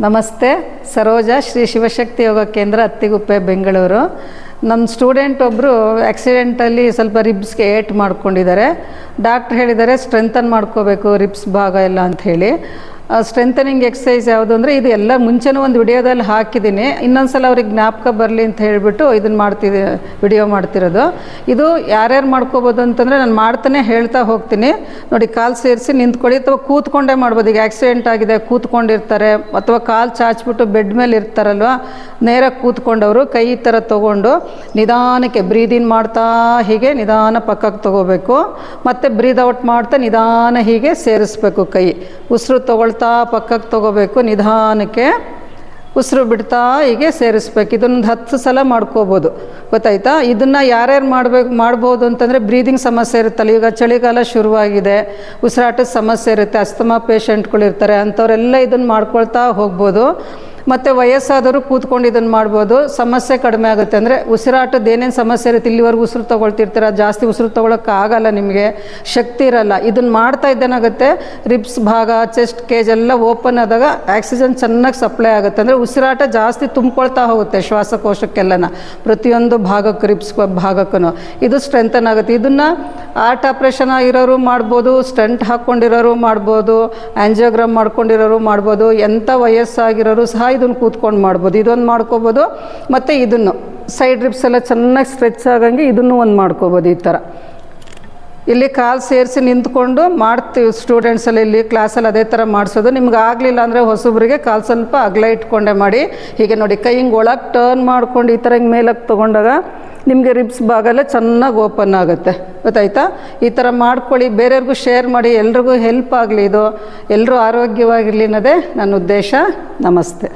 ನಮಸ್ತೆ. ಸರೋಜ, ಶ್ರೀ ಶಿವಶಕ್ತಿ ಯೋಗ ಕೇಂದ್ರ, ಅತ್ತಿಗುಪ್ಪೆ, ಬೆಂಗಳೂರು. ನಮ್ಮ ಸ್ಟೂಡೆಂಟ್ ಒಬ್ಬರು ಆಕ್ಸಿಡೆಂಟಲ್ಲಿ ಸ್ವಲ್ಪ ರಿಬ್ಸ್ಗೆ ಏಟ್ ಮಾಡ್ಕೊಂಡಿದ್ದಾರೆ. ಡಾಕ್ಟ್ರ್ ಹೇಳಿದ್ದಾರೆ ಸ್ಟ್ರೆಂಥನ್ ಮಾಡ್ಕೋಬೇಕು ರಿಬ್ಸ್ ಭಾಗ ಎಲ್ಲ ಅಂಥೇಳಿ. ಸ್ಟ್ರೆಂಥನಿಂಗ್ ಎಕ್ಸಸೈಸ್ ಯಾವುದು ಅಂದರೆ, ಇದು ಎಲ್ಲ ಮುಂಚೆನೂ ಒಂದು ವಿಡಿಯೋದಲ್ಲಿ ಹಾಕಿದ್ದೀನಿ. ಇನ್ನೊಂದು ಸಲ ಅವ್ರಿಗೆ ಜ್ಞಾಪಕ ಬರಲಿ ಅಂತ ಹೇಳಿಬಿಟ್ಟು ಇದನ್ನು ವಿಡಿಯೋ ಮಾಡ್ತಿರೋದು. ಇದು ಯಾರ್ಯಾರು ಮಾಡ್ಕೋಬೋದು ಅಂತಂದರೆ, ನಾನು ಮಾಡ್ತಾನೆ ಹೇಳ್ತಾ ಹೋಗ್ತೀನಿ. ನೋಡಿ, ಕಾಲು ಸೇರಿಸಿ ನಿಂತ್ಕೊಳ್ಳಿ, ಅಥವಾ ಕೂತ್ಕೊಂಡೇ ಮಾಡ್ಬೋದು. ಈಗ ಆಕ್ಸಿಡೆಂಟ್ ಆಗಿದೆ, ಕೂತ್ಕೊಂಡಿರ್ತಾರೆ, ಅಥವಾ ಕಾಲು ಚಾಚಿಬಿಟ್ಟು ಬೆಡ್ ಮೇಲೆ ಇರ್ತಾರಲ್ವ, ನೇರಾಗಿ ಕೂತ್ಕೊಂಡವರು ಕೈ ಈ ಥರ ತೊಗೊಂಡು ನಿಧಾನಕ್ಕೆ ಬ್ರೀದ್ ಇನ್ ಮಾಡ್ತಾ ಹೀಗೆ ನಿಧಾನ ಪಕ್ಕಕ್ಕೆ ತೊಗೋಬೇಕು. ಮತ್ತು ಬ್ರೀದ್ ಔಟ್ ಮಾಡ್ತಾ ನಿಧಾನ ಹೀಗೆ ಸೇರಿಸ್ಬೇಕು. ಕೈ ಉಸಿರು ತೊಗೊಳ್ತಾ ಪಕ್ಕಕ್ಕೆ ತೊಗೋಬೇಕು. ನಿಧಾನಕ್ಕೆ ಉಸಿರು ಬಿಡ್ತಾ ಹೀಗೆ ಸೇರಿಸ್ಬೇಕು. ಇದನ್ನು 10 ಸಲ ಮಾಡ್ಕೋಬೋದು. ಗೊತ್ತಾಯ್ತಾ? ಇದನ್ನು ಯಾರ್ಯಾರು ಮಾಡ್ಬೋದು ಅಂತಂದರೆ, ಬ್ರೀದಿಂಗ್ ಸಮಸ್ಯೆ ಇರುತ್ತಲ್ಲ, ಈಗ ಚಳಿಗಾಲ ಶುರುವಾಗಿದೆ, ಉಸಿರಾಟದ ಸಮಸ್ಯೆ ಇರುತ್ತೆ, ಅಸ್ತಮಾ ಪೇಷಂಟ್ಗಳಿರ್ತಾರೆ, ಅಂಥವರೆಲ್ಲ ಇದನ್ನು ಮಾಡ್ಕೊಳ್ತಾ ಹೋಗ್ಬೋದು. ಮತ್ತು ವಯಸ್ಸಾದರೂ ಕೂತ್ಕೊಂಡು ಇದನ್ನು ಮಾಡ್ಬೋದು. ಸಮಸ್ಯೆ ಕಡಿಮೆ ಆಗುತ್ತೆ. ಅಂದರೆ ಉಸಿರಾಟದ ಏನೇನು ಸಮಸ್ಯೆ ಇರುತ್ತೆ, ಇಲ್ಲಿವರೆಗೂ ಉಸಿರು ತೊಗೊಳ್ತಿರ್ತೀರ, ಜಾಸ್ತಿ ಉಸಿರು ತೊಗೊಳಕ್ಕಾಗಲ್ಲ, ನಿಮಗೆ ಶಕ್ತಿ ಇರಲ್ಲ. ಇದನ್ನು ಮಾಡ್ತಾ ಇದ್ದೇನಾಗುತ್ತೆ, ರಿಬ್ಸ್ ಭಾಗ, ಚೆಸ್ಟ್ ಕೇಜ್ ಎಲ್ಲ ಓಪನ್ ಆದಾಗ ಆಕ್ಸಿಜನ್ ಚೆನ್ನಾಗಿ ಸಪ್ಲೈ ಆಗುತ್ತೆ. ಅಂದರೆ ಉಸಿರಾಟ ಜಾಸ್ತಿ ತುಂಬಿಕೊಳ್ತಾ ಹೋಗುತ್ತೆ ಶ್ವಾಸಕೋಶಕ್ಕೆಲ್ಲನ, ಪ್ರತಿಯೊಂದು ಭಾಗಕ್ಕೆ, ರಿಬ್ಸ್ ಭಾಗಕ್ಕೂ ಇದು ಸ್ಟ್ರೆಂಥನ್ ಆಗುತ್ತೆ. ಇದನ್ನು ಹಾರ್ಟ್ ಆಪ್ರೇಷನ್ ಆಗಿರೋರು ಮಾಡ್ಬೋದು, ಸ್ಟಂಟ್ ಹಾಕ್ಕೊಂಡಿರೋರು ಮಾಡ್ಬೋದು, ಆಂಜಿಯೋಗ್ರಾಮ್ ಮಾಡ್ಕೊಂಡಿರೋರು ಮಾಡ್ಬೋದು, ಎಂಥ ವಯಸ್ಸಾಗಿರೋರು ಸಹ ಇದನ್ನು ಕೂತ್ಕೊಂಡು ಮಾಡ್ಬೋದು. ಇದೊಂದು ಮಾಡ್ಕೋಬೋದು. ಮತ್ತು ಇದನ್ನು ಸೈಡ್ ರಿಬ್ಸ್ ಎಲ್ಲ ಚೆನ್ನಾಗಿ ಸ್ಟ್ರೆಚ್ ಆಗಂಗೆ ಇದನ್ನು ಒಂದು ಮಾಡ್ಕೋಬೋದು. ಈ ಥರ ಇಲ್ಲಿ ಕಾಲು ಸೇರಿಸಿ ನಿಂತ್ಕೊಂಡು ಮಾಡ್ತೀವಿ ಸ್ಟೂಡೆಂಟ್ಸಲ್ಲಿ. ಇಲ್ಲಿ ಕ್ಲಾಸಲ್ಲಿ ಅದೇ ಥರ ಮಾಡಿಸೋದು. ನಿಮ್ಗೆ ಆಗಲಿಲ್ಲ ಅಂದರೆ ಹೊಸಬ್ರಿಗೆ ಕಾಲು ಸ್ವಲ್ಪ ಅಗಲ ಇಟ್ಕೊಂಡೆ ಮಾಡಿ. ಹೀಗೆ ನೋಡಿ, ಕೈ ಹಿಂಗೆ ಒಳಗೆ ಟರ್ನ್ ಮಾಡ್ಕೊಂಡು ಈ ಥರ ಹಿಂಗೆ ಮೇಲಕ್ಕೆ ತೊಗೊಂಡಾಗ ನಿಮಗೆ ರಿಬ್ಸ್ ಭಾಗ ಎಲ್ಲ ಚೆನ್ನಾಗಿ ಓಪನ್ ಆಗುತ್ತೆ. ಗೊತ್ತಾಯ್ತಾ? ಈ ಥರ ಮಾಡ್ಕೊಳ್ಳಿ, ಬೇರೆಯವ್ರಿಗೂ ಶೇರ್ ಮಾಡಿ, ಎಲ್ರಿಗೂ ಹೆಲ್ಪ್ ಆಗಲಿ. ಇದು ಎಲ್ಲರೂ ಆರೋಗ್ಯವಾಗಿರಲಿ ಅನ್ನೋದೇ ನನ್ನ ಉದ್ದೇಶ. ನಮಸ್ತೆ.